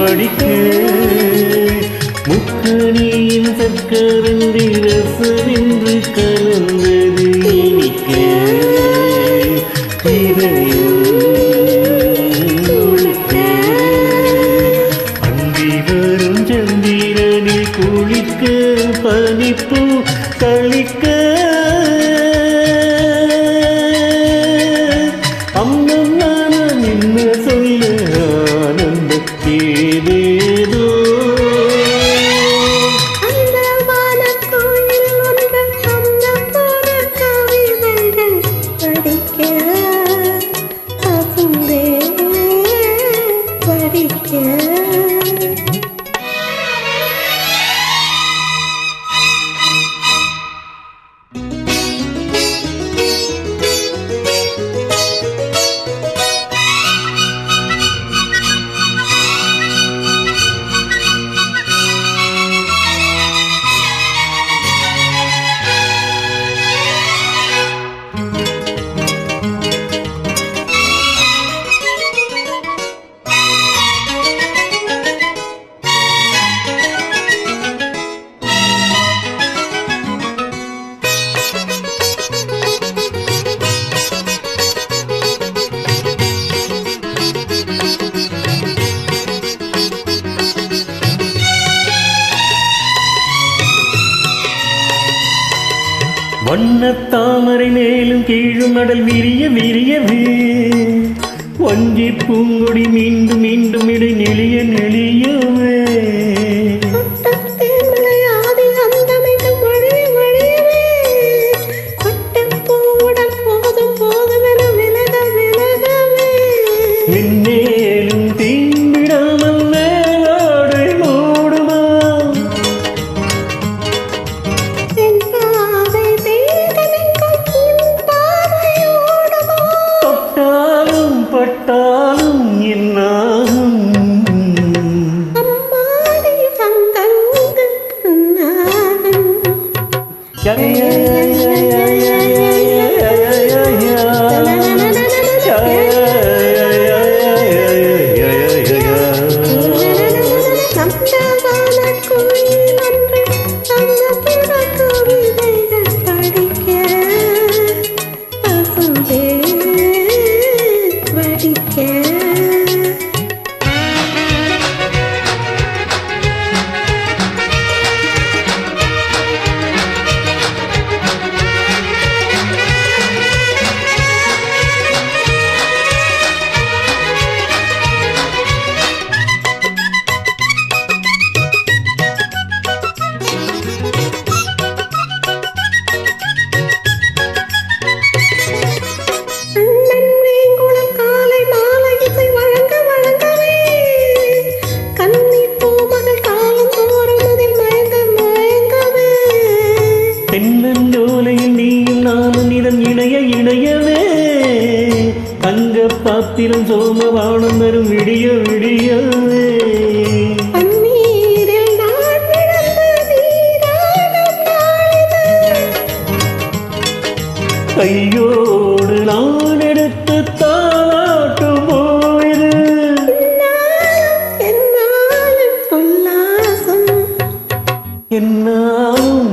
படிக்க முக்கணியின் சக்கரந்தி ரசமென்று கலந்தது இனிக்க அந்தி வரும் சந்திரனில் குளிக்க பனிப்பூ கழிக்க அம்மம் நானும் என்ன சொல்ல ஆனந்த ஏதேதோ வண்ணத்தாமரை மேலும் கீழும் நடல் விரிய விரியவே வஞ்சி பூங்கொடி மீண்டும் மீண்டும் இடை நெளிய நெளியவே மின்னேலும் தீண்டிடாமல் மேலாடை மூடுமா பட்டாலும் என்னாகும் தென்னஞ்சோலையில் நீயும் நானும் இதன் இணைய இணையவே தங்க பாத்திரம் சோமவானம் வரும் விடிய விடியவே கையோடு நான் எடுத்து தாளாட்டும் போது என்னாலும்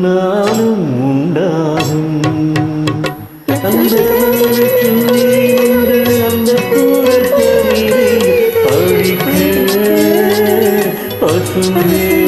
நானும் உண்டாகும் அந்த தூரத்தை படிக்க பசுமே